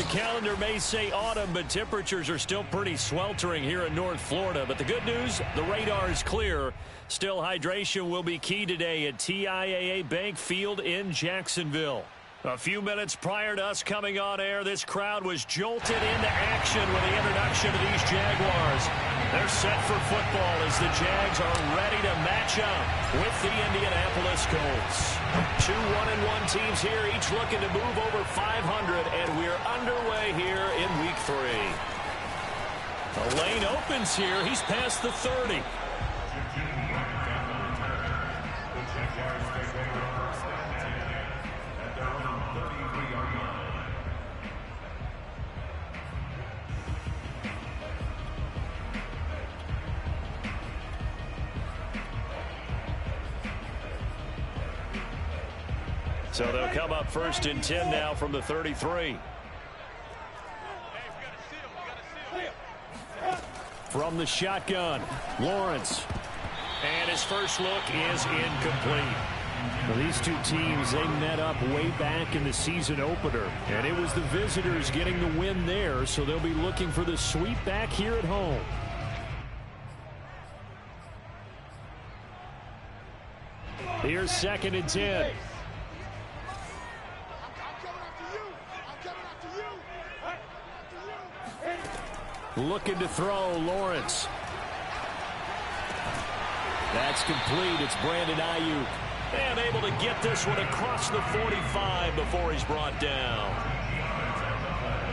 the calendar may say autumn, but temperatures are still pretty sweltering here in North Florida. But the good news, the radar is clear. Still, hydration will be key today at TIAA Bank Field in Jacksonville. A few minutes prior to us coming on air, this crowd was jolted into action with the introduction of these Jaguars. They're set for football as the Jags are ready to match up with the Indianapolis Colts. Two 1-1 teams here, each looking to move over 500, and we're underway here in Week 3. The lane opens here. He's past the 30. So they'll come up first and 10 now from the 33. From the shotgun, Lawrence. And his first look is incomplete. Well, these two teams, they met up way back in the season opener. And it was the visitors getting the win there, so they'll be looking for the sweep back here at home. Here's 2nd and 10. Looking to throw, Lawrence. That's complete. It's Brandon Ayuk. And able to get this one across the 45 before he's brought down.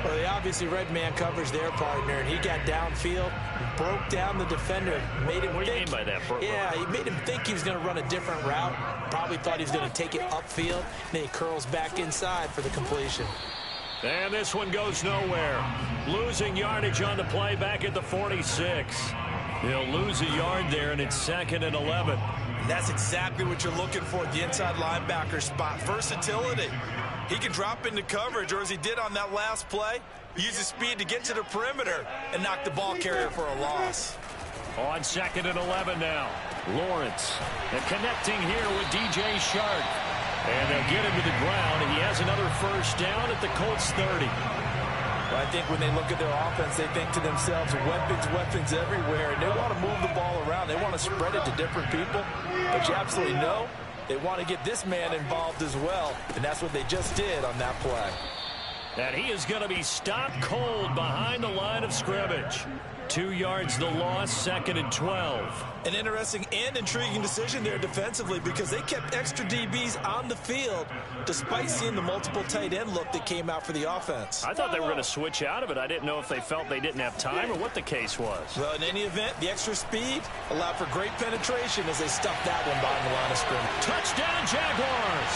Well, they obviously read man coverage their partner, and he got downfield, broke down the defender, made him what do you mean by that, Bro? Yeah, he made him think he was going to run a different route. Probably thought he was going to take it upfield. Then he curls back inside for the completion. And this one goes nowhere. Losing yardage on the play back at the 46. He'll lose a yard there, and it's 2nd and 11. That's exactly what you're looking for at the inside linebacker spot. Versatility. He can drop into coverage, or as he did on that last play, use his speed to get to the perimeter and knock the ball carrier for a loss. On 2nd and 11 now. Lawrence. And connecting here with DJ Shark. And they'll get him to the ground. He has another first down at the Colts 30. Well, I think when they look at their offense, they think to themselves, weapons everywhere. And they want to move the ball around. They want to spread it to different people. But you absolutely know they want to get this man involved as well. And that's what they just did on that play. And he is going to be stopped cold behind the line of scrimmage. 2 yards the loss, 2nd and 12. An interesting and intriguing decision there defensively because they kept extra DBs on the field despite seeing the multiple tight end look that came out for the offense. I thought they were going to switch out of it. I didn't know if they felt they didn't have time or what the case was. Well, in any event, the extra speed allowed for great penetration as they stuffed that one behind the line of scrimmage. Touchdown, Jaguars!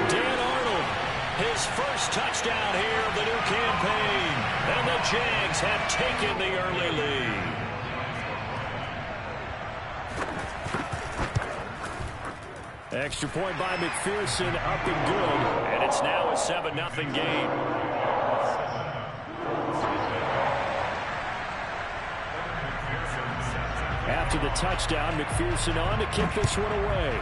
Dan Arnold, his first touchdown here of the new campaign. And the Jags have taken the early lead. Extra point by McPherson, up and good. And it's now a 7-0 game. After the touchdown, McPherson on to kick this one away.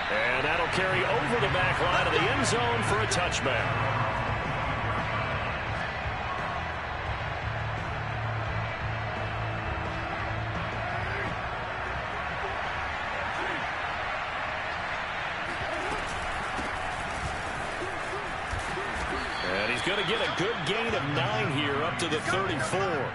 And that'll carry over the back line of the end zone for a touchback. And he's going to get a good gain of 9 here up to the 34.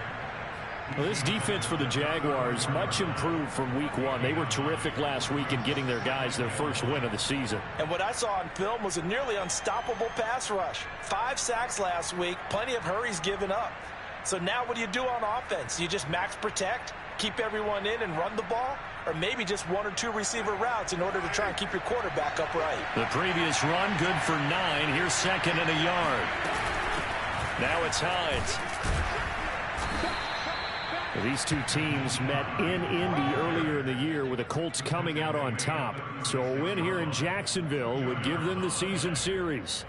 Well, this defense for the Jaguars, much improved from week 1. They were terrific last week in getting their guys their first win of the season. And what I saw on film was a nearly unstoppable pass rush. 5 sacks last week, plenty of hurries given up. So now what do you do on offense? You just max protect, keep everyone in and run the ball? Or maybe just 1 or 2 receiver routes in order to try and keep your quarterback upright? The previous run good for 9. Here's 2nd and a yard. Now it's Hines. These two teams met in Indy earlier in the year with the Colts coming out on top. So a win here in Jacksonville would give them the season series.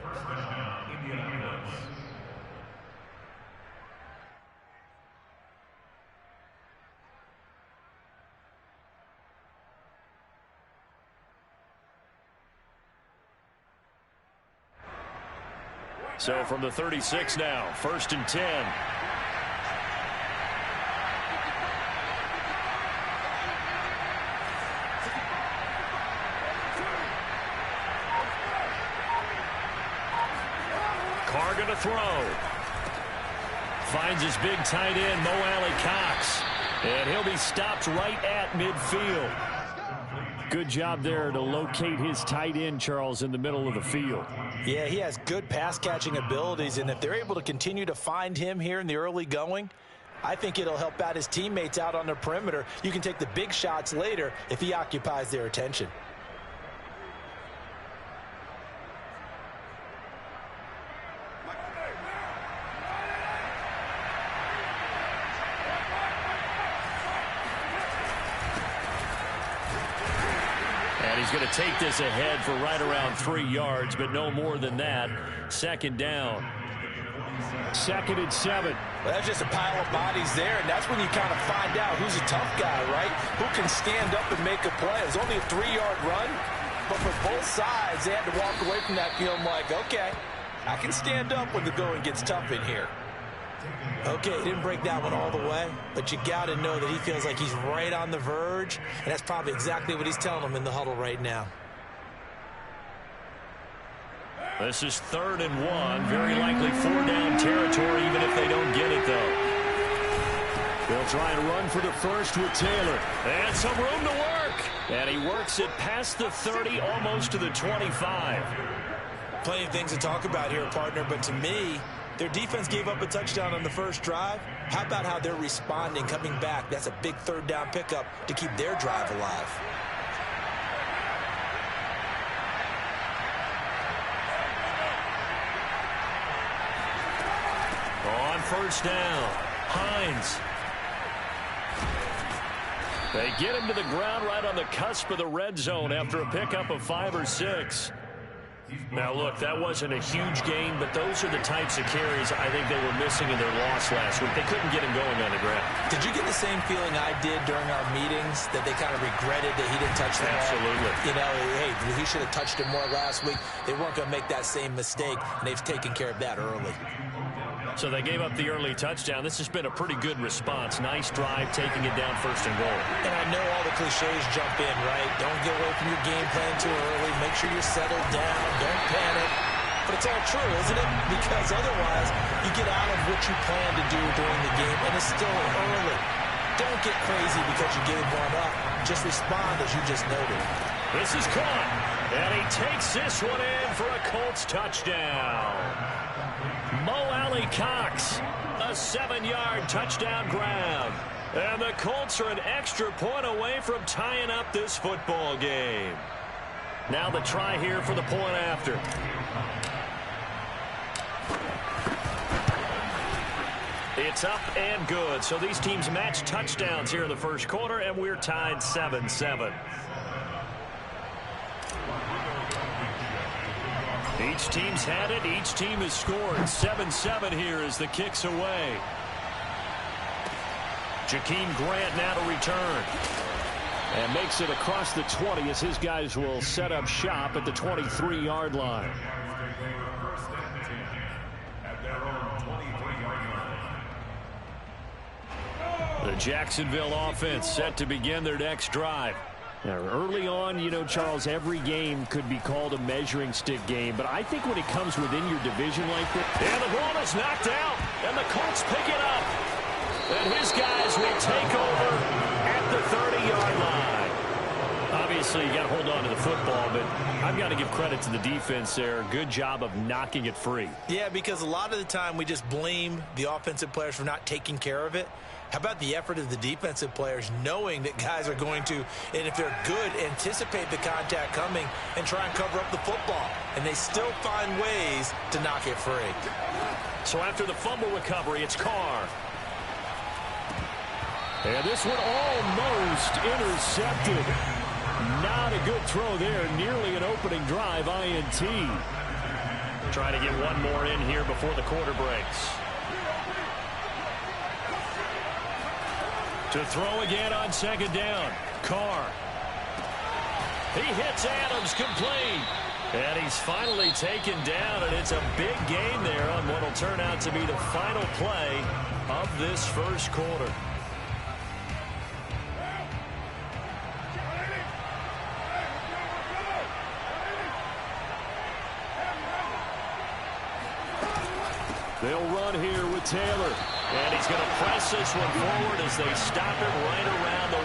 So from the 36 now, 1st and 10. Carr going to throw. Finds his big tight end, Mo Alley-Cox. And he'll be stopped right at midfield. Good job there to locate his tight end, Charles, in the middle of the field. Yeah, he has good pass-catching abilities, and if they're able to continue to find him here in the early going, I think it'll help out his teammates out on the perimeter. You can take the big shots later if he occupies their attention. He's going to take this ahead for right around 3 yards, but no more than that. 2nd down. 2nd and 7. Well, that's just a pile of bodies there, and that's when you kind of find out who's a tough guy, right? Who can stand up and make a play. It was only a 3-yard run, but for both sides, they had to walk away from that feeling like, okay, I can stand up when the going gets tough in here. Okay, he didn't break that one all the way, but you got to know that he feels like he's right on the verge, and that's probably exactly what he's telling them in the huddle right now. This is 3rd and 1, very likely 4-down territory, even if they don't get it, though. They'll try and run for the first with Taylor. And some room to work. And he works it past the 30, almost to the 25. Plenty of things to talk about here, partner, but to me, their defense gave up a touchdown on the first drive. How about how they're responding, coming back? That's a big 3rd down pickup to keep their drive alive. On 1st down, Hines. They get him to the ground right on the cusp of the red zone after a pickup of 5 or 6. Now, look, that wasn't a huge gain, but those are the types of carries I think they were missing in their loss last week. They couldn't get him going on the ground. Did you get the same feeling I did during our meetings, that they kind of regretted that he didn't touch the ball? Absolutely. You know, hey, he should have touched him more last week. They weren't going to make that same mistake, and they've taken care of that early. So they gave up the early touchdown. This has been a pretty good response. Nice drive, taking it down 1st and goal. And I know all the cliches jump in, right? Don't get away from your game plan too early. Make sure you're settled down. Don't panic. But it's all true, isn't it? Because otherwise, you get out of what you plan to do during the game, and it's still early. Don't get crazy because you gave one up. Just respond as you just noted. This is caught. And he takes this one in for a Colts touchdown. Mo Alley-Cox, a 7-yard touchdown grab. And the Colts are an extra point away from tying up this football game. Now the try here for the point after. It's up and good. So these teams match touchdowns here in the first quarter, and we're tied 7-7. Each team's had it. Each team has scored. 7-7 here as the kick's away. Jakeem Grant now to return. And makes it across the 20 as his guys will set up shop at the 23-yard line. The Jacksonville offense set to begin their next drive. Now, early on, you know, Charles, every game could be called a measuring stick game, but I think when it comes within your division like this, and the ball is knocked out, and the Colts pick it up, and his guys will take over at the 30-yard line. Obviously, you got to hold on to the football, but I've got to give credit to the defense there. Good job of knocking it free. Yeah, because a lot of the time we just blame the offensive players for not taking care of it. How about the effort of the defensive players knowing that guys are going to, and if they're good, anticipate the contact coming and try and cover up the football. And they still find ways to knock it free. So after the fumble recovery, it's Carr. And this one almost intercepted. Not a good throw there. Nearly an opening drive, INT. Trying to get one more in here before the quarter breaks. To throw again on 2nd down. Carr. He hits Adams complete. And he's finally taken down, and it's a big gain there on what will turn out to be the final play of this first quarter. They'll run here with Taylor. And he's going to press this one forward as they stop it right around the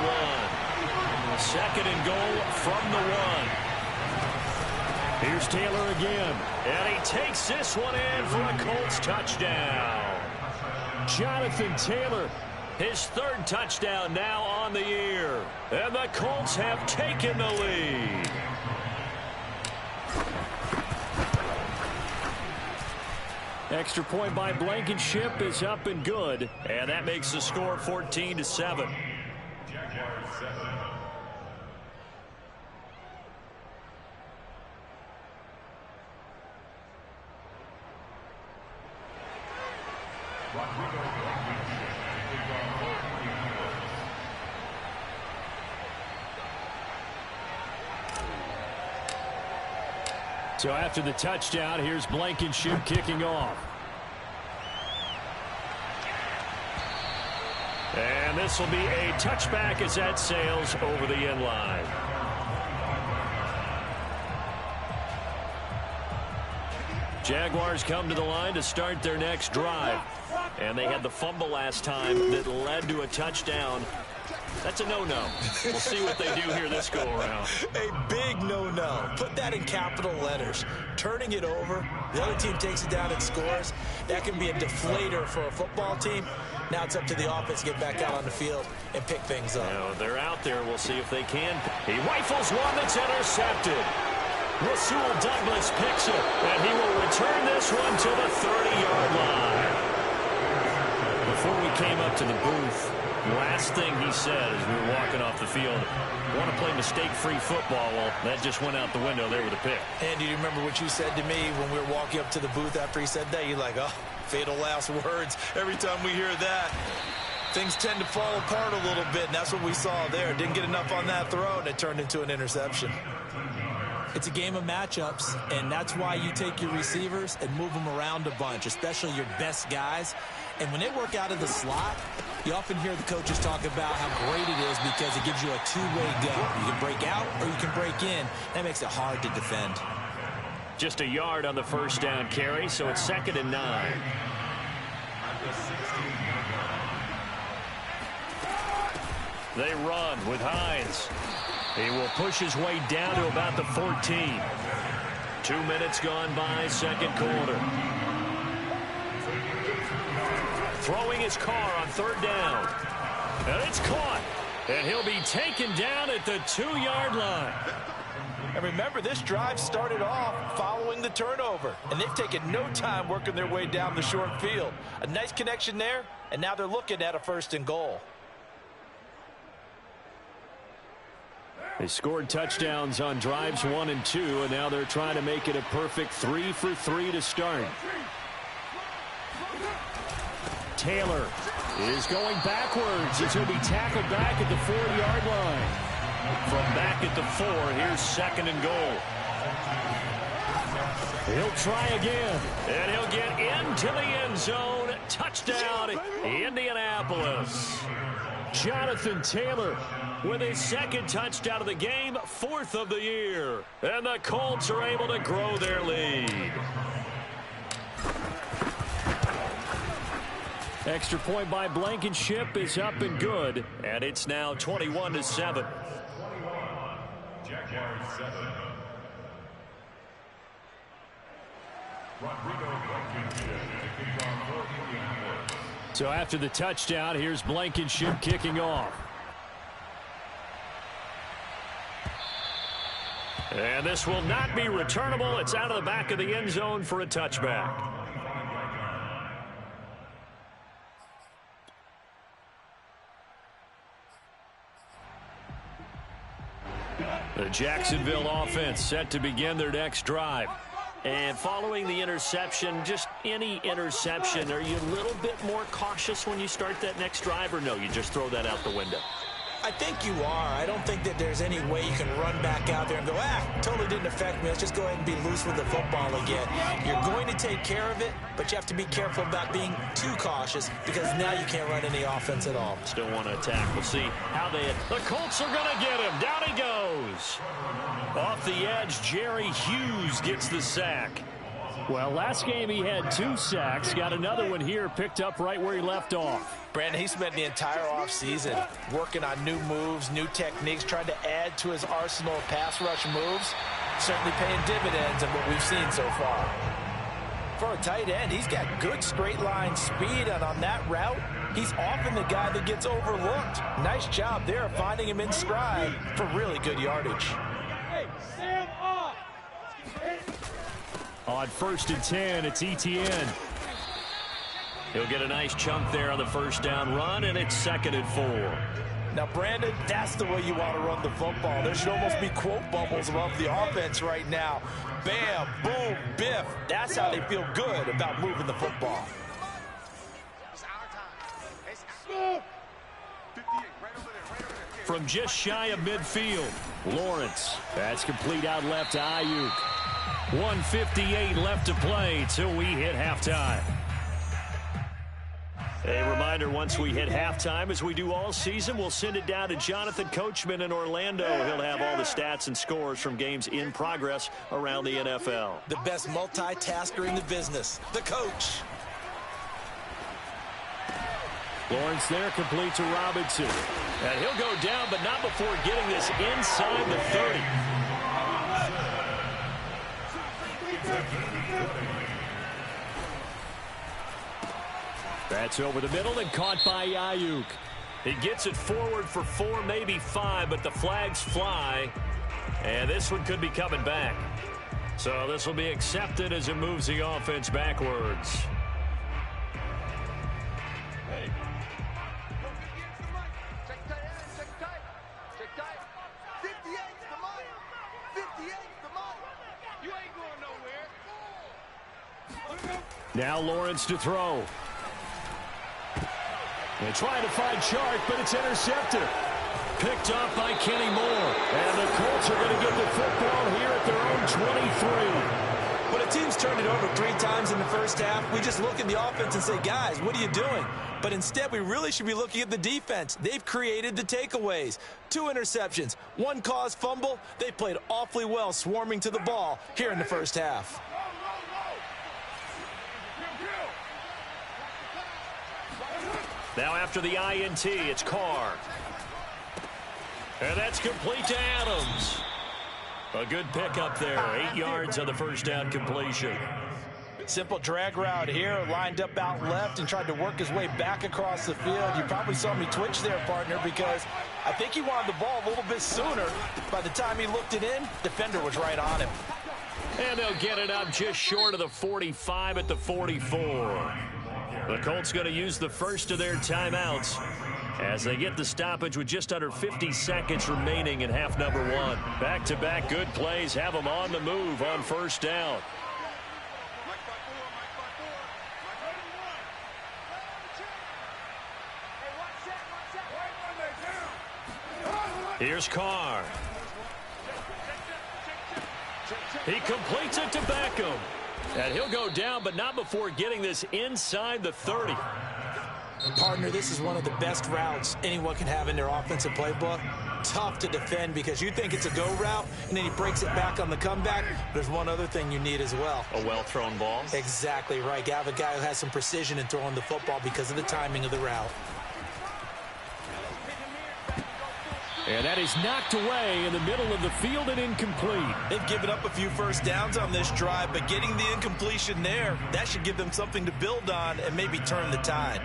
1. Second and goal from the 1. Here's Taylor again. And he takes this one in for a Colts touchdown. Jonathan Taylor, his 3rd touchdown now on the year. And the Colts have taken the lead. Extra point by Blankenship is up and good. And that makes the score 14-7. So after the touchdown, here's Blankenship kicking off. And this will be a touchback as that sails over the end line. Jaguars come to the line to start their next drive. And they had the fumble last time that led to a touchdown. That's a no-no. We'll see what they do here this go-around. A big no-no. Put that in capital letters. Turning it over, the other team takes it down and scores. That can be a deflator for a football team. Now it's up to the offense to get back out on the field and pick things up. Now, they're out there. We'll see if they can. He rifles one that's intercepted. Rasul Douglas picks it, and he will return this one to the 30-yard line. Before we came up to the booth, last thing he said as we were walking off the field, want to play mistake-free football. Well, that just went out the window there with a pick. And do you remember what you said to me when we were walking up to the booth after he said that? You're like, oh, fatal last words. Every time we hear that, things tend to fall apart a little bit, and that's what we saw there. Didn't get enough on that throw, and it turned into an interception. It's a game of matchups, and that's why you take your receivers and move them around a bunch, especially your best guys. And when they work out of the slot, you often hear the coaches talk about how great it is because it gives you a two-way go. You can break out or you can break in. That makes it hard to defend. Just a yard on the first down carry, so it's 2nd and 9. They run with Hines. He will push his way down to about the 14. 2 minutes gone by, second quarter. Throwing his car on 3rd down. And it's caught. And he'll be taken down at the 2-yard line. And remember, this drive started off following the turnover. And they've taken no time working their way down the short field. A nice connection there, and now they're looking at a 1st and goal. They scored touchdowns on drives 1 and 2, and now they're trying to make it a perfect 3 for 3 to start. Taylor is going backwards as he'll be tackled back at the 4-yard line. From back at the 4, here's 2nd and goal. He'll try again, and he'll get into the end zone. Touchdown, Indianapolis. Jonathan Taylor with his 2nd touchdown of the game, 4th of the year. And the Colts are able to grow their lead. Extra point by Blankenship is up and good, and it's now 21-7. So after the touchdown, here's Blankenship kicking off. And this will not be returnable. It's out of the back of the end zone for a touchback. The Jacksonville offense set to begin their next drive. And following the interception, just any interception, are you a little bit more cautious when you start that next drive, or no, you just throw that out the window? I think you are. I don't think that there's any way you can run back out there and go, totally didn't affect me. Let's just go ahead and be loose with the football again. You're going to take care of it, but you have to be careful about being too cautious because now you can't run any offense at all. Still want to attack. We'll see how they... The Colts are going to get him. Down he goes. Off the edge, Jerry Hughes gets the sack. Well, last game he had 2 sacks. Got another one here, picked up right where he left off. Brandon, he spent the entire offseason working on new moves, new techniques, trying to add to his arsenal of pass rush moves. Certainly paying dividends in what we've seen so far. For a tight end, he's got good straight line speed, and on that route, he's often the guy that gets overlooked. Nice job there of finding him in stride for really good yardage. On 1st and 10, it's Etienne. He'll get a nice chunk there on the first down run, and it's 2nd and 4. Now, Brandon, that's the way you want to run the football. There should almost be quote bubbles above the offense right now. Bam, boom, biff. That's how they feel good about moving the football. From just shy of midfield, Lawrence. That's complete out left to Ayuk. 1:58 left to play till we hit halftime. A reminder, once we hit halftime, as we do all season, we'll send it down to Jonathan Coachman in Orlando. He'll have all the stats and scores from games in progress around the NFL. The best multitasker in the business, the coach. Lawrence there, complete to Robinson. And he'll go down, but not before getting this inside the 30. That's over the middle and caught by Ayuk. He gets it forward for 4, maybe 5, but the flags fly. And this one could be coming back. So this will be accepted as it moves the offense backwards. Now Lawrence to throw. And trying to find Chark, but it's intercepted. Picked off by Kenny Moore. And the Colts are going to get the football here at their own 23. When a team's turned it over 3 times in the first half, we just look at the offense and say, guys, what are you doing? But instead, we really should be looking at the defense. They've created the takeaways. 2 interceptions, 1 caused fumble. They played awfully well swarming to the ball here in the first half. Now after the INT, it's Carr. And that's complete to Adams. A good pickup there. 8 yards on the first down completion. Simple drag route here, lined up out left and tried to work his way back across the field. You probably saw me twitch there, partner, because I think he wanted the ball a little bit sooner. By the time he looked it in, defender was right on him. And they'll get it up just short of the 45 at the 44. The Colts going to use the first of their timeouts as they get the stoppage with just under 50 seconds remaining in half number 1. Back-to-back good plays have them on the move on first down. Here's Carr. He completes it to Beckham. And he'll go down, but not before getting this inside the 30. Partner, this is one of the best routes anyone can have in their offensive playbook. Tough to defend because you think it's a go route, and then he breaks it back on the comeback. There's one other thing you need as well. A well-thrown ball? Exactly right. You have a guy who has some precision in throwing the football because of the timing of the route. And that is knocked away in the middle of the field and incomplete. They've given up a few first downs on this drive, but getting the incompletion there, that should give them something to build on and maybe turn the tide.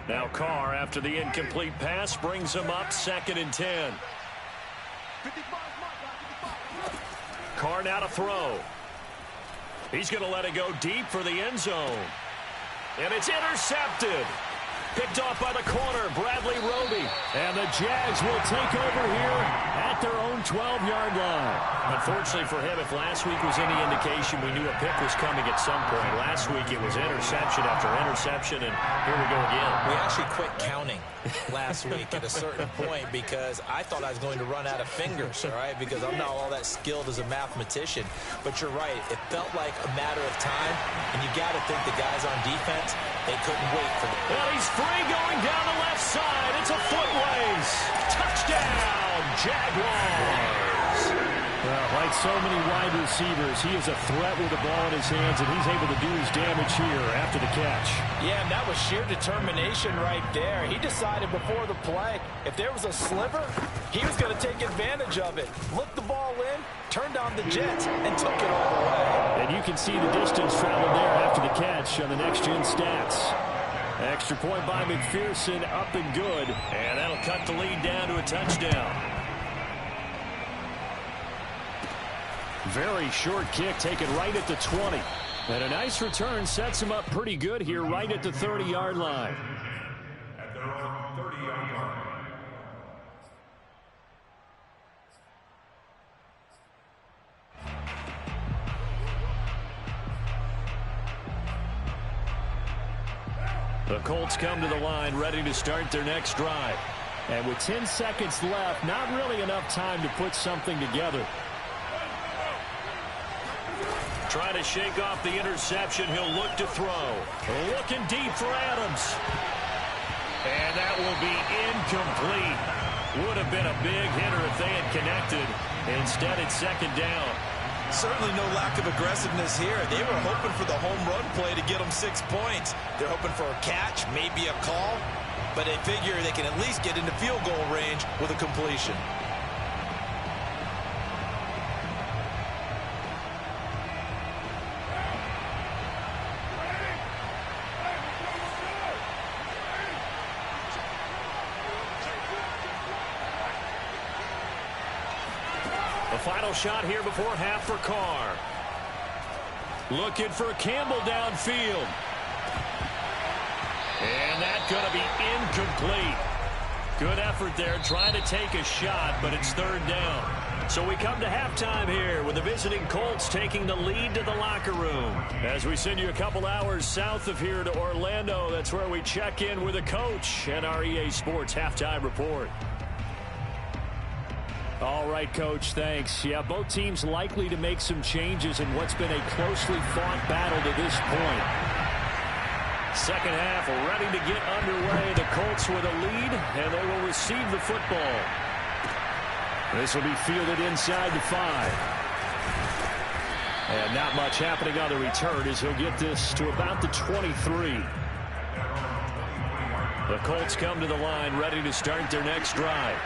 Now Carr, after the incomplete pass, brings him up 2nd and 10. Carr now to throw. He's going to let it go deep for the end zone. And it's intercepted. Picked off by the corner, Bradley Roby. And the Jags will take over here at their own 12-yard line. Unfortunately for him, if last week was any indication, we knew a pick was coming at some point. Last week it was interception after interception, and here we go again. We actually quit counting last week at a certain point because I thought I was going to run out of fingers, all right, because I'm not all that skilled as a mathematician. But you're right. It felt like a matter of time, and you got to think the guys on defense, they couldn't wait for it. Well, he's free going down the left side. It's a foot race. Touchdown, Jaguars. Well, like so many wide receivers, he is a threat with the ball in his hands, and he's able to do his damage here after the catch. Yeah, and that was sheer determination right there. He decided before the play, if there was a sliver, he was going to take advantage of it. Looked the ball in, turned on the jets, and took it all the way. And you can see the distance traveled there after the catch on the next-gen stats. Extra point by McPherson, up and good. And that'll cut the lead down to a touchdown. Very short kick taken right at the 20. And a nice return sets him up pretty good here right at the 30-yard line. At their own 30-yard line. The Colts come to the line ready to start their next drive. And with 10 seconds left, not really enough time to put something together. Trying to shake off the interception. He'll look to throw. Looking deep for Adams. And that will be incomplete. Would have been a big hitter if they had connected. Instead, it's second down. Certainly no lack of aggressiveness here. They were hoping for the home run play to get them 6 points. They're hoping for a catch, maybe a call, but they figure they can at least get into field goal range with a completion. Final shot here before half for Carr. Looking for Campbell downfield. And that's going to be incomplete. Good effort there trying to take a shot, but it's third down. So we come to halftime here with the visiting Colts taking the lead to the locker room. As we send you a couple hours south of here to Orlando, that's where we check in with the coach and our EA Sports halftime report. All right, Coach, thanks. Yeah, both teams likely to make some changes in what's been a closely fought battle to this point. Second half ready to get underway. The Colts with a lead, and they will receive the football. This will be fielded inside the 5. And not much happening on the return as he'll get this to about the 23. The Colts come to the line ready to start their next drive.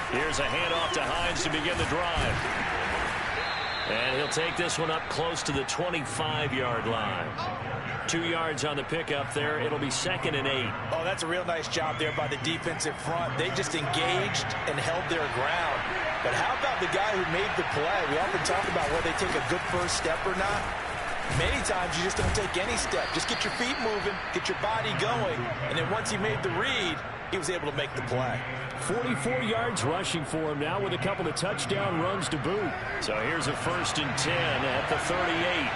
Here's a handoff to Hines to begin the drive. And he'll take this one up close to the 25-yard line. 2 yards on the pickup there. It'll be 2nd and 8. Oh, that's a real nice job there by the defensive front. They just engaged and held their ground. But how about the guy who made the play? We often talk about whether they take a good first step or not. Many times you just don't take any step. Just get your feet moving, get your body going, and then once he made the read, he was able to make the play. 44 yards rushing for him now with a couple of touchdown runs to boot. So here's a 1st and 10 at the 38.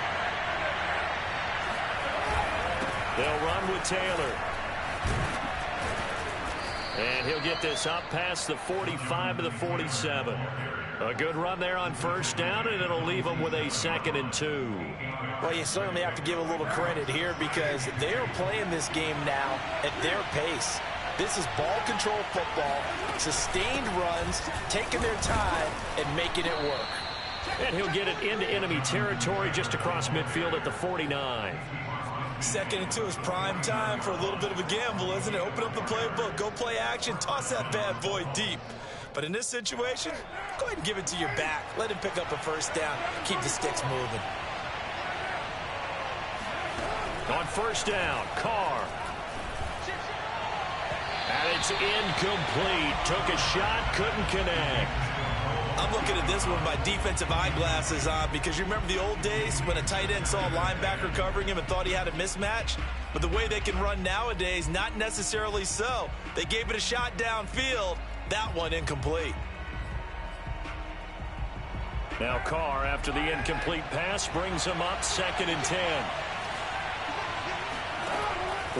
They'll run with Taylor. And he'll get this up past the 45 to the 47. A good run there on 1st down, and it'll leave them with a 2nd and 2. Well, you certainly have to give a little credit here because they are playing this game now at their pace. This is ball control football, sustained runs, taking their time, and making it work. And he'll get it into enemy territory just across midfield at the 49. 2nd and 2 is prime time for a little bit of a gamble, isn't it? Open up the playbook, go play action, toss that bad boy deep. But in this situation, go ahead and give it to your back. Let him pick up a 1st down, keep the sticks moving. On 1st down, Carr. And it's incomplete. Took a shot, couldn't connect. I'm looking at this one with my defensive eyeglasses on because you remember the old days when a tight end saw a linebacker covering him and thought he had a mismatch? But the way they can run nowadays, not necessarily so. They gave it a shot downfield. That one incomplete. Now Carr, after the incomplete pass, brings him up 2nd and 10.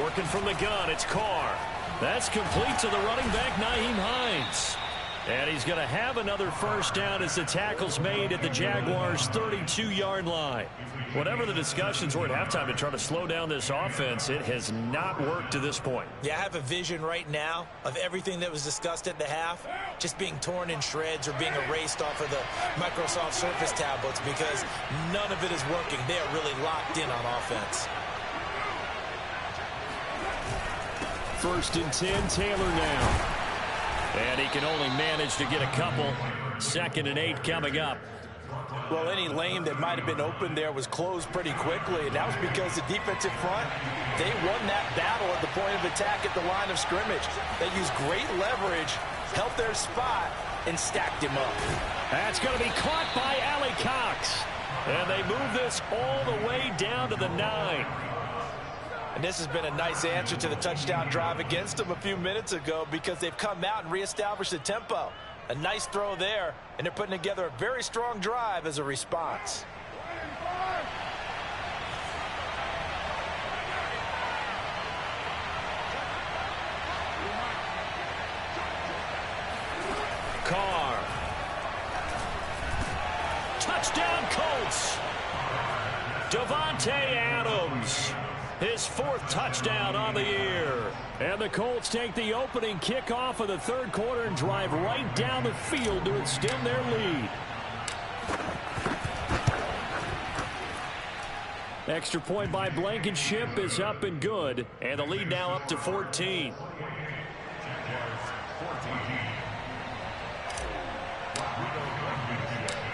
Working from the gun, it's Carr. That's complete to the running back, Nyheim Hines. And he's going to have another first down as the tackle's made at the Jaguars' 32-yard line. Whatever the discussions were at halftime to try to slow down this offense, it has not worked to this point. Yeah, I have a vision right now of everything that was discussed at the half just being torn in shreds or being erased off of the Microsoft Surface tablets because none of it is working. They are really locked in on offense. 1st and 10, Taylor now. And he can only manage to get a couple. 2nd and 8 coming up. Well, any lane that might have been open there was closed pretty quickly, and that was because the defensive front, they won that battle at the point of attack at the line of scrimmage. They used great leverage, held their spot, and stacked him up. That's going to be caught by Allie Cox. And they move this all the way down to the 9. And this has been a nice answer to the touchdown drive against them a few minutes ago because they've come out and reestablished the tempo. A nice throw there, and they're putting together a very strong drive as a response. Carr. Touchdown Colts. Davante Adams. His 4th touchdown on the year. And the Colts take the opening kickoff of the 3rd quarter and drive right down the field to extend their lead. Extra point by Blankenship is up and good. And the lead now up to 14.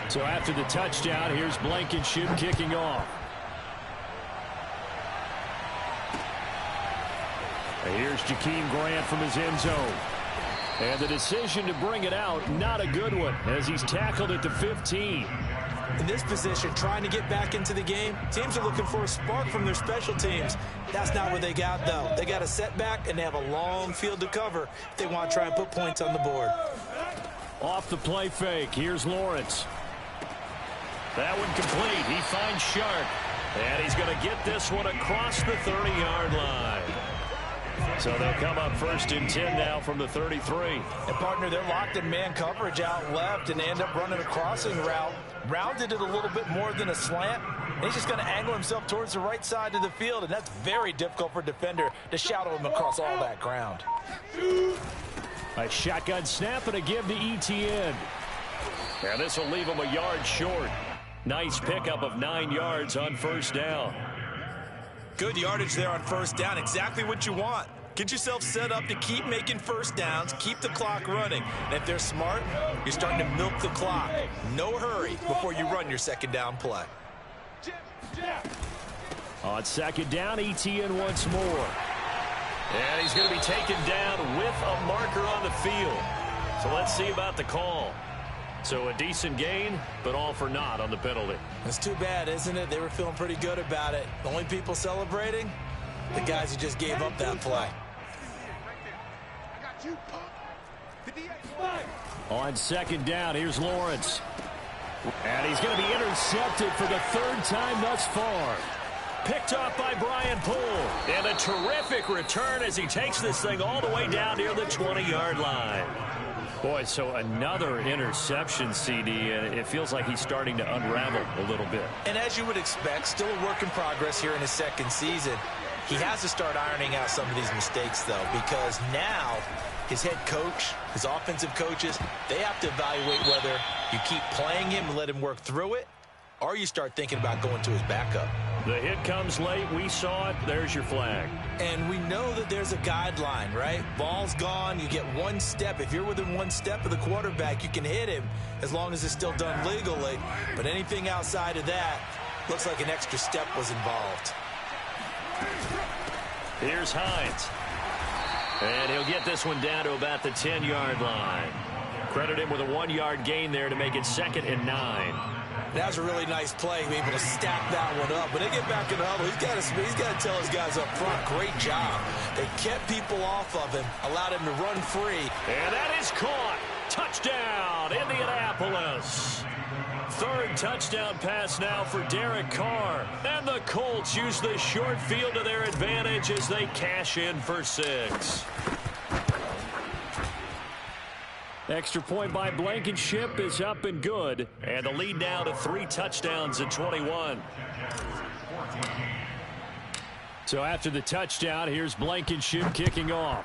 So after the touchdown, here's Blankenship kicking off. Here's Jakeem Grant from his end zone. And the decision to bring it out, not a good one, as he's tackled at the 15. In this position, trying to get back into the game, teams are looking for a spark from their special teams. That's not what they got, though. They got a setback, and they have a long field to cover if they want to try and put points on the board. Off the play fake, here's Lawrence. That one complete. He finds Sharp. And he's going to get this one across the 30-yard line. So they'll come up 1st and 10 now from the 33. And partner, they're locked in man coverage out left, and they end up running a crossing route. Rounded it a little bit more than a slant. And he's just going to angle himself towards the right side of the field, and that's very difficult for a defender to shadow him across all that ground. A shotgun snap and a give to Etienne. And this will leave him a yard short. Nice pickup of 9 yards on 1st down. Good yardage there on 1st down. Exactly what you want. Get yourself set up to keep making 1st downs, keep the clock running. And if they're smart, you're starting to milk the clock. No hurry before you run your 2nd down play. On 2nd down, Etienne once more. And he's going to be taken down with a marker on the field. So let's see about the call. So a decent gain, but all for naught on the penalty. It's too bad, isn't it? They were feeling pretty good about it. The only people celebrating, the guys who just gave up that play. On 2nd down, here's Lawrence. And he's going to be intercepted for the 3rd time thus far. Picked off by Brian Poole. And a terrific return as he takes this thing all the way down near the 20-yard line. Boy, so another interception, CD, and it feels like he's starting to unravel a little bit. And as you would expect, still a work in progress here in his 2nd season. He has to start ironing out some of these mistakes, though, because now his head coach, his offensive coaches, they have to evaluate whether you keep playing him and let him work through it, or you start thinking about going to his backup. The hit comes late. We saw it. There's your flag. And we know that there's a guideline, right? Ball's gone. You get 1 step. If you're within 1 step of the quarterback, you can hit him as long as it's still done legally. But anything outside of that looks like an extra step was involved. Here's Hines. And he'll get this one down to about the 10-yard line. Credit him with a 1-yard gain there to make it 2nd and 9. That was a really nice play, be able to stack that one up. When they get back in the huddle, he's got to tell his guys up front, great job. They kept people off of him, allowed him to run free. And that is caught. Touchdown, Indianapolis. 3rd touchdown pass now for Derek Carr. And the Colts use the short field to their advantage as they cash in for 6. Extra point by Blankenship is up and good. And the lead now to 3 touchdowns at 21. So after the touchdown, here's Blankenship kicking off.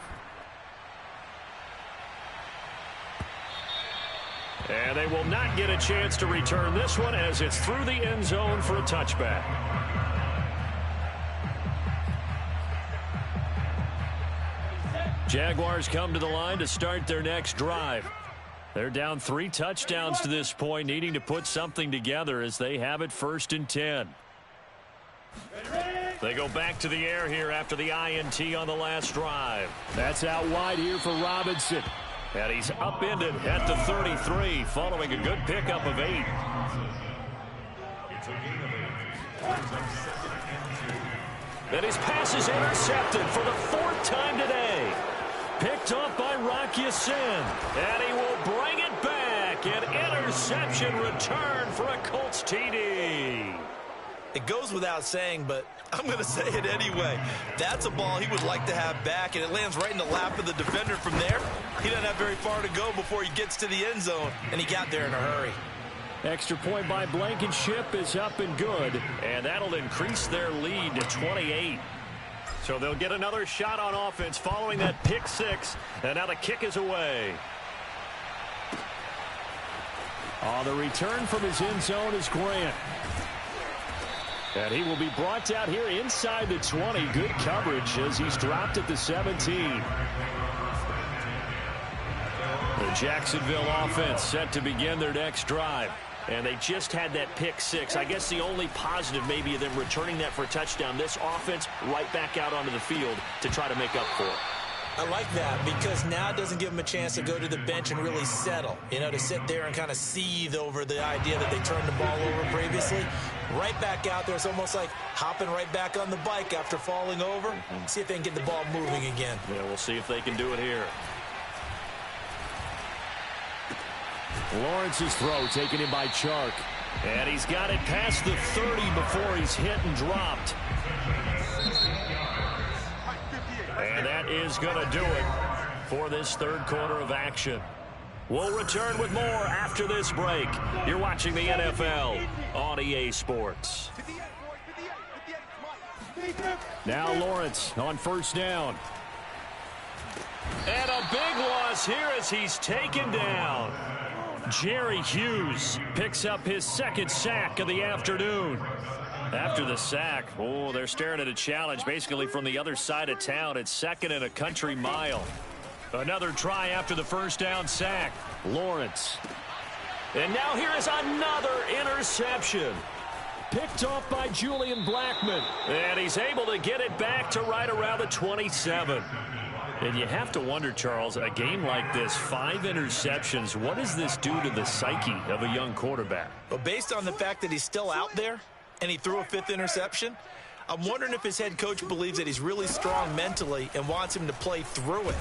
And they will not get a chance to return this one as it's through the end zone for a touchback. Jaguars come to the line to start their next drive. They're down 3 touchdowns to this point, needing to put something together as they have it 1st and 10. They go back to the air here after the INT on the last drive. That's out wide here for Robinson. And he's upended at the 33 following a good pickup of 8. And his pass is intercepted for the 4th time today. Picked off by Rocky Sin. And he will bring it back. An interception return for a Colts TD. It goes without saying, but I'm going to say it anyway. That's a ball he would like to have back, and it lands right in the lap of the defender from there. He doesn't have very far to go before he gets to the end zone, and he got there in a hurry. Extra point by Blankenship is up and good, and that'll increase their lead to 28. So they'll get another shot on offense following that pick 6, and now the kick is away. On the return from his end zone is Grant. And he will be brought down here inside the 20. Good coverage as he's dropped at the 17. The Jacksonville offense set to begin their next drive. And they just had that pick 6. I guess the only positive maybe of them returning that for a touchdown. This offense right back out onto the field to try to make up for it. I like that because now it doesn't give them a chance to go to the bench and really settle. You know, to sit there and kind of seethe over the idea that they turned the ball over previously. Right back out there. It's almost like hopping right back on the bike after falling over. See if they can get the ball moving again. Yeah, we'll see if they can do it here. Lawrence's throw taken in by Chark. And he's got it past the 30 before he's hit and dropped. And that is going to do it for this 3rd quarter of action. We'll return with more after this break. You're watching the NFL on EA Sports. Now Lawrence on 1st down. And a big loss here as he's taken down. Jerry Hughes picks up his 2nd sack of the afternoon. After the sack, they're staring at a challenge basically from the other side of town. It's 2nd and a country mile. Another try after the 1st down sack. Lawrence. And now here is another interception. Picked off by Julian Blackmon. And he's able to get it back to right around the 27. And you have to wonder, Charles, a game like this, 5 interceptions, what does this do to the psyche of a young quarterback? Well, based on the fact that he's still out there and he threw a 5th interception, I'm wondering if his head coach believes that he's really strong mentally and wants him to play through it.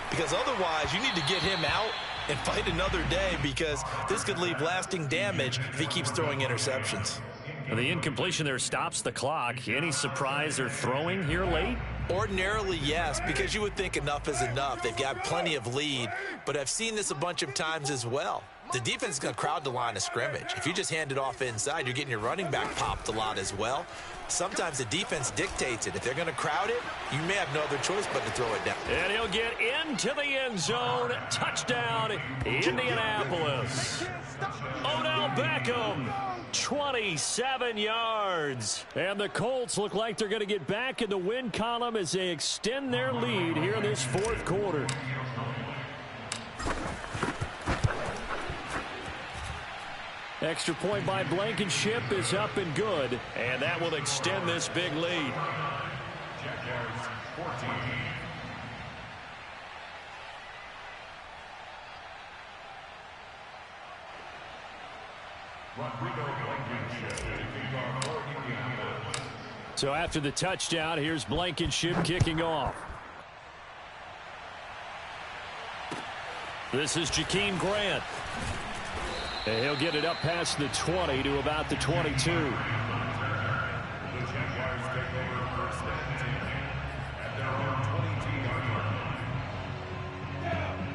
Because otherwise, you need to get him out and fight another day because this could leave lasting damage if he keeps throwing interceptions. The incompletion there stops the clock. Any surprise they're throwing here late? Ordinarily, yes, because you would think enough is enough. They've got plenty of lead, but I've seen this a bunch of times as well. The defense is going to crowd the line of scrimmage. If you just hand it off inside, you're getting your running back popped a lot as well. Sometimes the defense dictates it. If they're going to crowd it, you may have no other choice but to throw it down. And he'll get into the end zone. Touchdown, Indianapolis. Odell Beckham, 27 yards. And the Colts look like they're going to get back in the win column as they extend their lead here in this 4th quarter. Extra point by Blankenship is up and good, and that will extend this big lead. Jaguars 14. So after the touchdown, here's Blankenship kicking off. This is Jakeem Grant. And he'll get it up past the 20 to about the 22.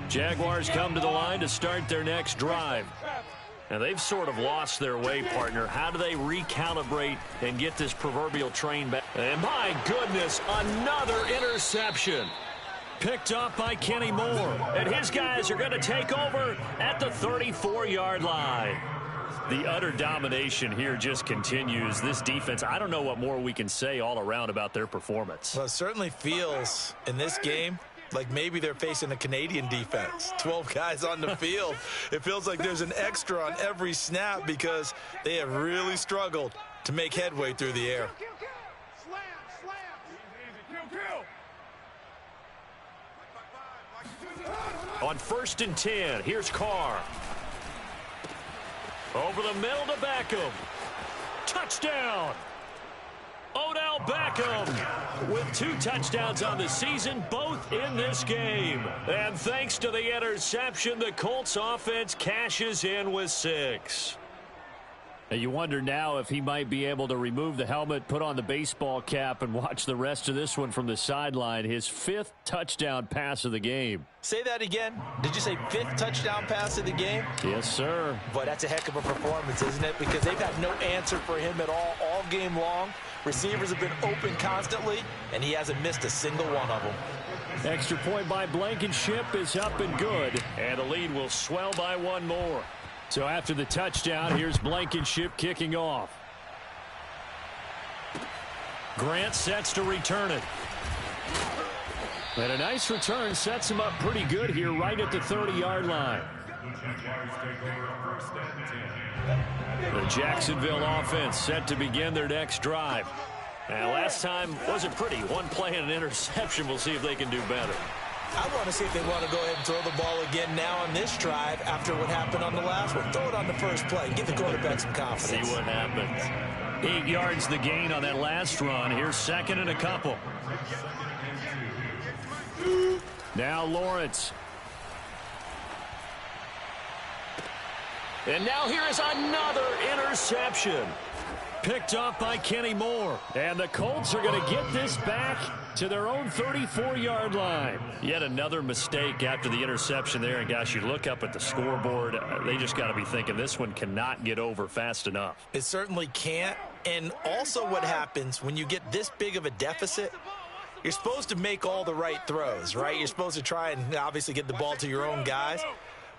Jaguars come to the line to start their next drive. Now, they've sort of lost their way, partner. How do they recalibrate and get this proverbial train back? And my goodness, another interception. Picked up by Kenny Moore. And his guys are going to take over at the 34-yard line. The utter domination here just continues. This defense, I don't know what more we can say all around about their performance. Well, it certainly feels in this game like maybe they're facing a Canadian defense. 12 guys on the field. It feels like there's an extra on every snap because they have really struggled to make headway through the air. On 1st and 10, here's Carr. Over the middle to Beckham. Touchdown! Odell Beckham with 2 touchdowns on the season, both in this game. And thanks to the interception, the Colts offense cashes in with 6. You wonder now if he might be able to remove the helmet, put on the baseball cap, and watch the rest of this one from the sideline. His 5th touchdown pass of the game. Say that again. Did you say 5th touchdown pass of the game? Yes, sir. Boy, that's a heck of a performance, isn't it? Because they've had no answer for him at all game long. Receivers have been open constantly, and he hasn't missed a single one of them. Extra point by Blankenship is up and good, and the lead will swell by 1 more. So after the touchdown, here's Blankenship kicking off. Grant sets to return it. And a nice return sets him up pretty good here right at the 30-yard line. The Jacksonville offense set to begin their next drive. And last time wasn't pretty. 1 play and an interception. We'll see if they can do better. I want to see if they want to go ahead and throw the ball again now on this drive after what happened on the last one. Throw it on the first play. Give the quarterback some confidence. See what happens. 8 yards the gain on that last run. Here's 2nd and a couple. Now Lawrence. And now here is another interception. Picked off by Kenny Moore. And the Colts are going to get this back to their own 34-yard line. Yet another mistake after the interception there. And, gosh, you look up at the scoreboard. They just got to be thinking this one cannot get over fast enough. It certainly can't. And also what happens when you get this big of a deficit, you're supposed to make all the right throws, right? You're supposed to try and obviously get the ball to your own guys.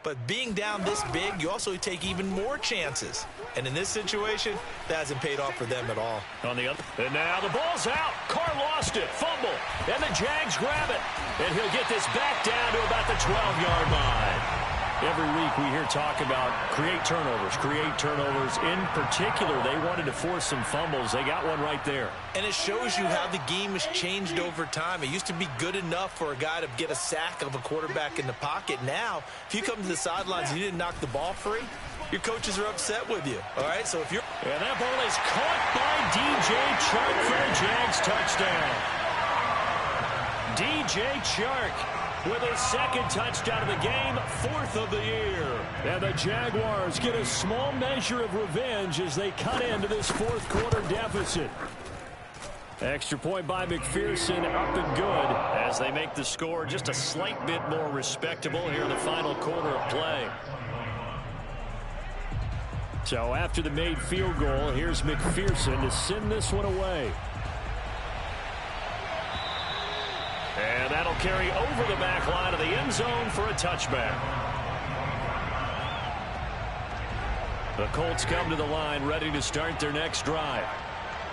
But being down this big, you also take even more chances. And in this situation, that hasn't paid off for them at all. On the other, and now the ball's out. Carr lost it, fumble, and the Jags grab it. And he'll get this back down to about the 12-yard line. Every week we hear talk about create turnovers. In particular, they wanted to force some fumbles. They got one right there. And it shows you how the game has changed over time. It used to be good enough for a guy to get a sack of a quarterback in the pocket. Now, if you come to the sidelines and you didn't knock the ball free, your coaches are upset with you. All right, so if you're... And that ball is caught by DJ Chark for a Jags touchdown. DJ Chark with his 2nd touchdown of the game, 4th of the year. And the Jaguars get a small measure of revenge as they cut into this 4th quarter deficit. Extra point by McPherson, up and good as they make the score just a slight bit more respectable here in the final quarter of play. So after the made field goal, here's McPherson to send this one away. And that'll carry over the back line of the end zone for a touchback. The Colts come to the line ready to start their next drive.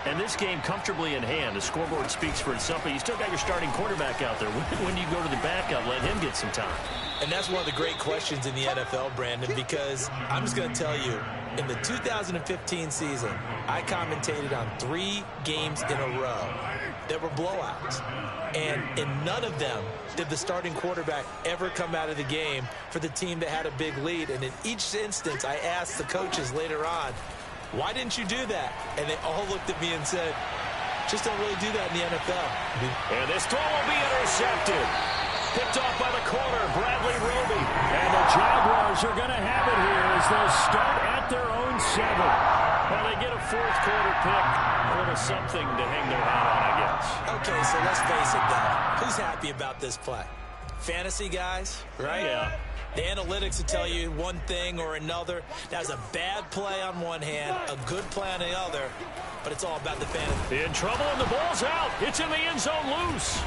And this game comfortably in hand. The scoreboard speaks for itself, but you still got your starting quarterback out there. When do you go to the backup? Let him get some time. And that's one of the great questions in the NFL, Brandon, because I'm just going to tell you, In the 2015 season, I commentated on 3 games in a row that were blowouts. And in none of them did the starting quarterback ever come out of the game for the team that had a big lead. And in each instance, I asked the coaches later on, why didn't you do that? And they all looked at me and said, just don't really do that in the NFL. And this throw will be intercepted. Picked off by the corner, Bradley Roby. And the Jaguars are going to have it here as they'll start at their own 7. Well, they get a 4th quarter pick. A little something to hang their hat on, I guess. Okay, so let's face it, though. Who's happy about this play? Fantasy guys, right? Yeah. The analytics will tell you one thing or another. That's a bad play on one hand, a good play on the other, but it's all about the fantasy. In trouble, and the ball's out. It's in the end zone loose.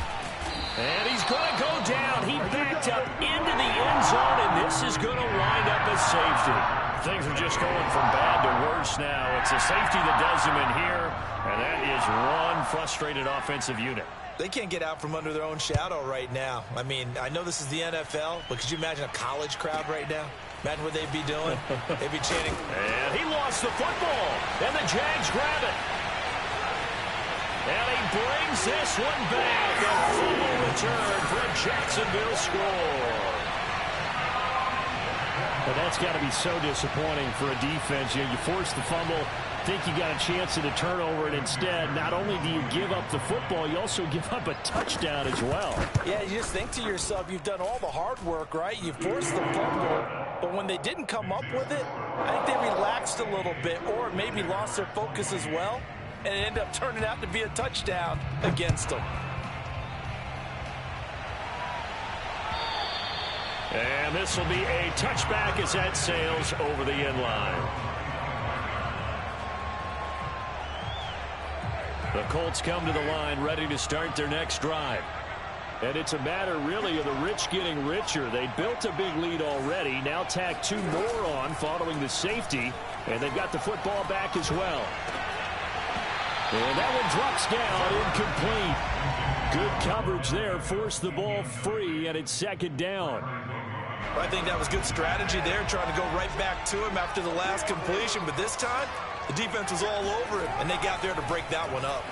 And he's going to go down. He backed up into the end zone, and this is going to wind up as safety. Things are just going from bad to worse now. It's a safety that does him in here, and that is one frustrated offensive unit. They can't get out from under their own shadow right now. I mean, I know this is the NFL, but could you imagine a college crowd right now? Imagine what they'd be doing. They'd be chanting. And he lost the football, and the Jags grab it. And he brings this one back. A fumble return for a Jacksonville score. But that's got to be so disappointing for a defense. You force the fumble, think you got a chance at a turnover, and instead, not only do you give up the football, you also give up a touchdown as well. Yeah, you just think to yourself, you've done all the hard work, right? You forced the fumble, but when they didn't come up with it, I think they relaxed a little bit or maybe lost their focus as well, and it ended up turning out to be a touchdown against them. And this will be a touchback as that sails over the end line. The Colts come to the line ready to start their next drive. And it's a matter really of the rich getting richer. They built a big lead already. Now tack 2 more on following the safety. And they've got the football back as well. And that one drops down, incomplete. Good coverage there, forced the ball free, and it's 2nd down. I think that was good strategy there, trying to go right back to him after the last completion. But this time, the defense was all over him, and they got there to break that one up.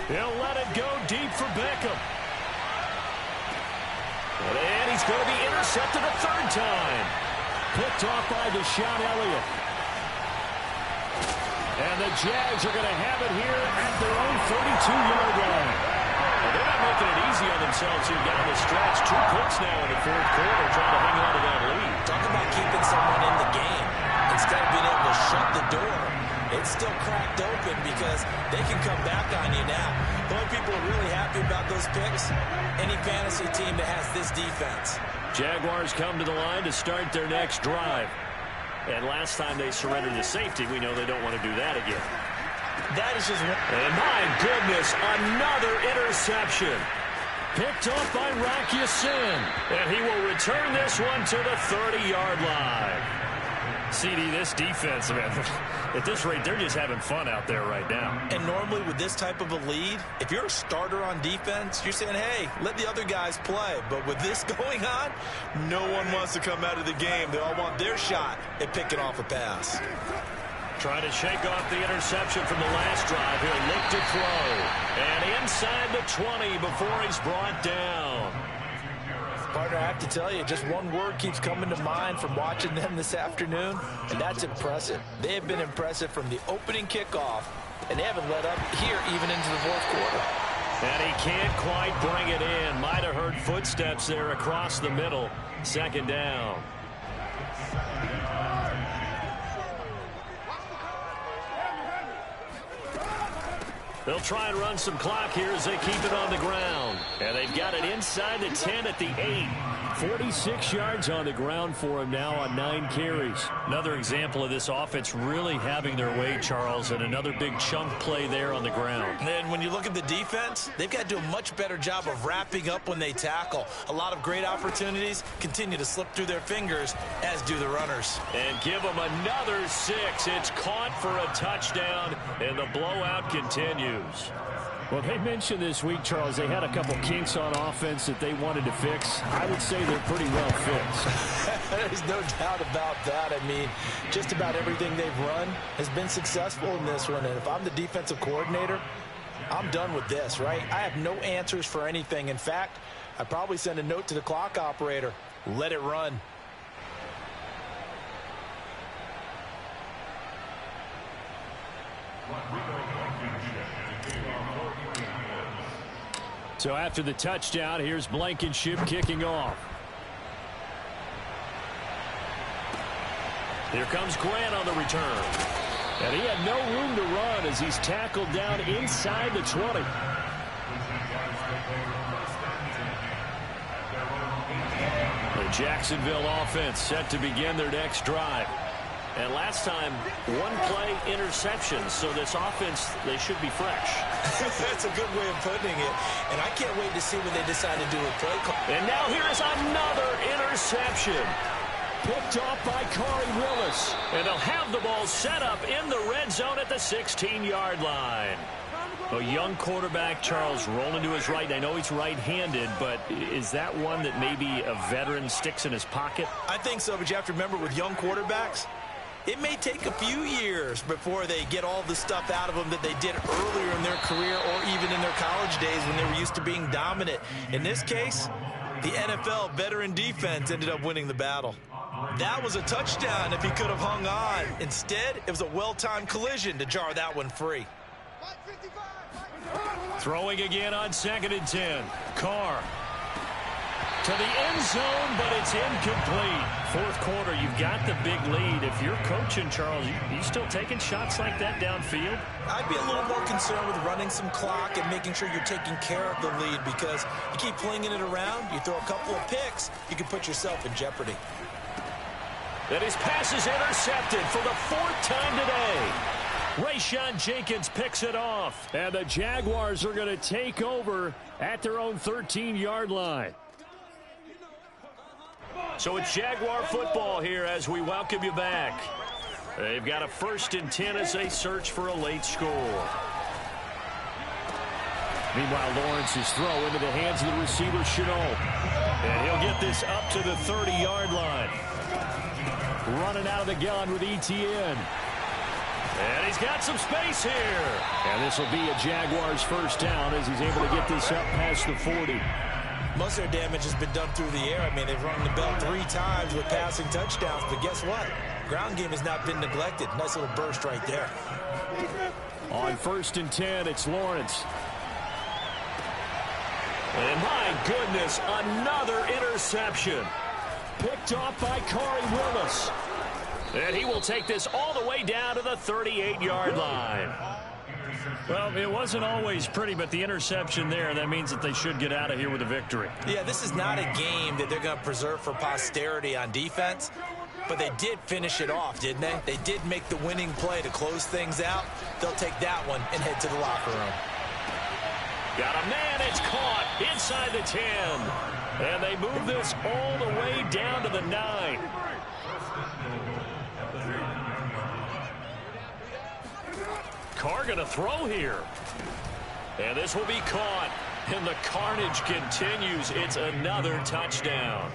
He'll let it go deep for Beckham. And he's going to be intercepted a 3rd time. Picked off by Deshaun Elliott. And the Jags are going to have it here at their own 32-yard line. Well, they're not making it easy on themselves here down the stretch. 2 picks now in the 4th quarter, trying to hang on to that lead. Talk about keeping someone in the game. Instead of being able to shut the door, it's still cracked open because they can come back on you now. The only people who are really happy about those picks, any fantasy team that has this defense. Jaguars come to the line to start their next drive. And last time they surrendered to safety, we know they don't want to do that again. That is just... And my goodness, another interception. Picked off by Rocky Sin. And he will return this one to the 30-yard line. CD, this defense, man, at this rate, they're just having fun out there right now. And normally with this type of a lead, if you're a starter on defense, you're saying, hey, let the other guys play. But with this going on, no one wants to come out of the game. They all want their shot at picking off a pass. Trying to shake off the interception from the last drive here. Look to throw. And inside the 20 before he's brought down. Partner, I have to tell you, just one word keeps coming to mind from watching them this afternoon, and that's impressive. They have been impressive from the opening kickoff, and they haven't let up here even into the 4th quarter. And he can't quite bring it in. Might have heard footsteps there across the middle. 2nd down. They'll try and run some clock here as they keep it on the ground. And they've got it inside the 10 at the 8. 46 yards on the ground for him now on 9 carries. Another example of this offense really having their way, Charles, and another big chunk play there on the ground. And when you look at the defense, they've got to do a much better job of wrapping up when they tackle. A lot of great opportunities continue to slip through their fingers, as do the runners. And give them another 6. It's caught for a touchdown, and the blowout continues. Well, they mentioned this week, Charles, they had a couple kinks on offense that they wanted to fix. I would say they're pretty well fixed. There's no doubt about that. I mean, just about everything they've run has been successful in this one. And if I'm the defensive coordinator, I'm done with this, right? I have no answers for anything. In fact, I'd probably send a note to the clock operator. Let it run. So after the touchdown, here's Blankenship kicking off. Here comes Grant on the return. And he had no room to run as he's tackled down inside the 20. The Jacksonville offense set to begin their next drive. And last time, one play interception. So this offense, they should be fresh. That's a good way of putting it. And I can't wait to see what they decide to do with play call. And now here's another interception. Picked off by Corey Willis. And they'll have the ball set up in the red zone at the 16-yard line. A young quarterback, Charles, rolling to his right. I know he's right-handed, but is that one that maybe a veteran sticks in his pocket? I think so, but you have to remember with young quarterbacks, it may take a few years before they get all the stuff out of them that they did earlier in their career or even in their college days when they were used to being dominant. In this case, the NFL veteran defense ended up winning the battle. That was a touchdown if he could have hung on. Instead, it was a well-timed collision to jar that one free. Throwing again on 2nd and 10. Carr to the end zone, but it's incomplete. Fourth quarter, you've got the big lead. If you're coaching, Charles, you still taking shots like that downfield? I'd be a little more concerned with running some clock and making sure you're taking care of the lead, because you keep flinging it around, you throw a couple of picks, you can put yourself in jeopardy. And his pass is intercepted for the 4th time today. Rayshon Jenkins picks it off. And the Jaguars are going to take over at their own 13-yard line. So it's Jaguar football here as we welcome you back. They've got a 1st and 10 as they search for a late score. Meanwhile, Lawrence's throw into the hands of the receiver, Chenault. And he'll get this up to the 30-yard line. Running out of the gun with Etienne. And he's got some space here. And this will be a Jaguars 1st down as he's able to get this up past the 40. Most of their damage has been done through the air. I mean, they've rung the bell 3 times with passing touchdowns. But guess what? Ground game has not been neglected. Nice little burst right there. On 1st and 10, it's Lawrence. And my goodness, another interception. Picked off by Corey Willis. And he will take this all the way down to the 38-yard line. Well, it wasn't always pretty, but the interception there, that means that they should get out of here with a victory. Yeah, this is not a game that they're going to preserve for posterity on defense, but they did finish it off, didn't they? They did make the winning play to close things out. They'll take that one and head to the locker room. Got a man, it's caught inside the 10. And they move this all the way down to the 9. Carr going to throw here. And this will be caught. And the carnage continues. It's another touchdown.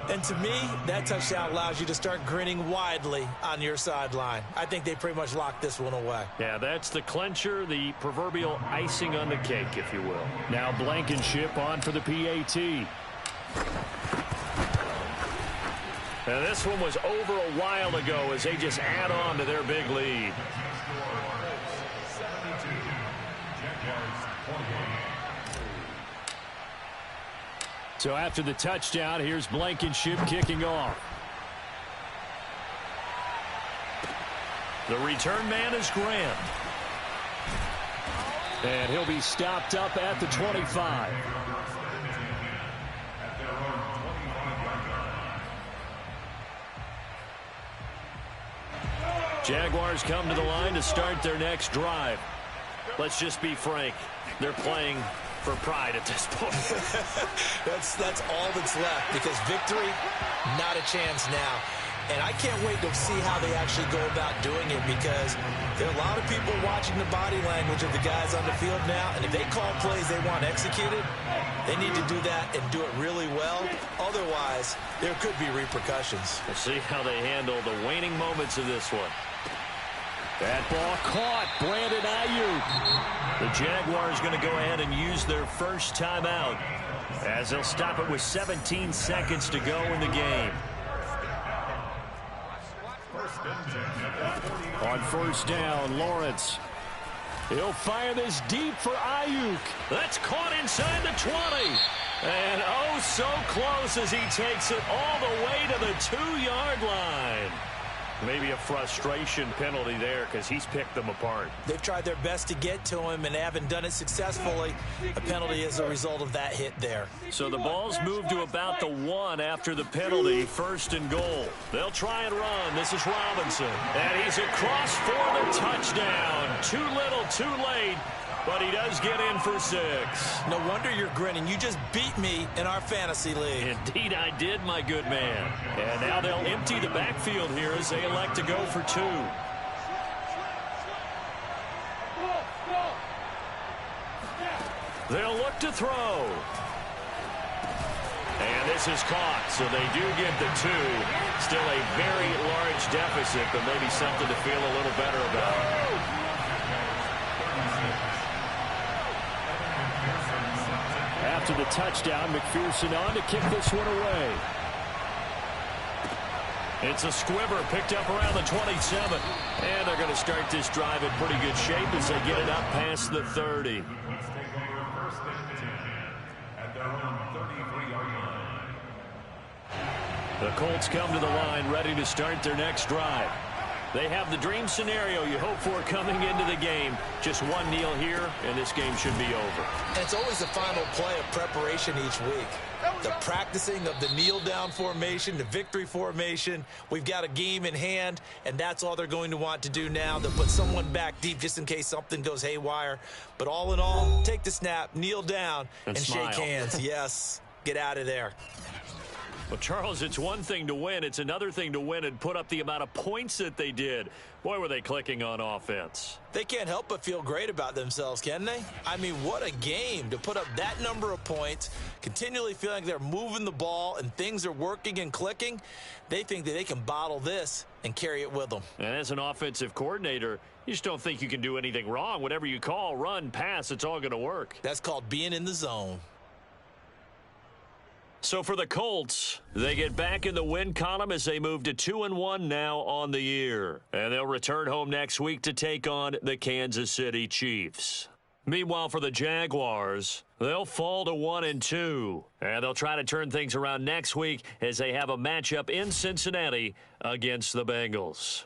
And to me, that touchdown allows you to start grinning widely on your sideline. I think they pretty much locked this one away. Yeah, that's the clincher, the proverbial icing on the cake, if you will. Now Blankenship on for the PAT. And this one was over a while ago as they just add on to their big lead. So after the touchdown, here's Blankenship kicking off. The return man is Graham. And he'll be stopped up at the 25. Jaguars come to the line to start their next drive. Let's just be frank. They're playing for pride at this point. That's all that's left, because victory, not a chance now. And I can't wait to see how they actually go about doing it, because there are a lot of people watching the body language of the guys on the field now, and if they call plays they want executed, they need to do that and do it really well. Otherwise, there could be repercussions. We'll see how they handle the waning moments of this one. That ball caught. Brandon Ayuk. The Jaguars going to go ahead and use their first timeout, as they'll stop it with 17 seconds to go in the game. On first down, Lawrence. He'll fire this deep for Ayuk. That's caught inside the 20. And oh, so close as he takes it all the way to the 2-yard line. Maybe a frustration penalty there, because he's picked them apart. They've tried their best to get to him and haven't done it successfully. A penalty is a result of that hit there. So the ball's moved to about the 1 after the penalty. First and goal. They'll try and run. This is Robinson. And he's across for the touchdown. Too little, too late. But he does get in for 6. No wonder you're grinning. You just beat me in our fantasy league. Indeed I did, my good man. And now they'll empty the backfield here as they elect to go for 2. They'll look to throw. And this is caught, so they do get the 2. Still a very large deficit, but maybe something to feel a little better about. After the touchdown, McPherson on to kick this one away. It's a squibber picked up around the 27. And they're going to start this drive in pretty good shape as they get it up past the 30. The Colts come to the line ready to start their next drive. They have the dream scenario you hope for coming into the game. Just one kneel here, and this game should be over. And it's always the final play of preparation each week. The practicing of the kneel-down formation, the victory formation. We've got a game in hand, and that's all they're going to want to do now. They'll put someone back deep just in case something goes haywire. But all in all, take the snap, kneel down, and shake hands. Yes, get out of there. Well, Charles, it's one thing to win. It's another thing to win and put up the amount of points that they did. Boy, were they clicking on offense. They can't help but feel great about themselves, can they? I mean, what a game to put up that number of points, continually feeling they're moving the ball and things are working and clicking. They think that they can bottle this and carry it with them. And as an offensive coordinator, you just don't think you can do anything wrong. Whatever you call, run, pass, it's all going to work. That's called being in the zone. So for the Colts, they get back in the win column as they move to 2-1 now on the year. And they'll return home next week to take on the Kansas City Chiefs. Meanwhile, for the Jaguars, they'll fall to 1-2. And they'll try to turn things around next week as they have a matchup in Cincinnati against the Bengals.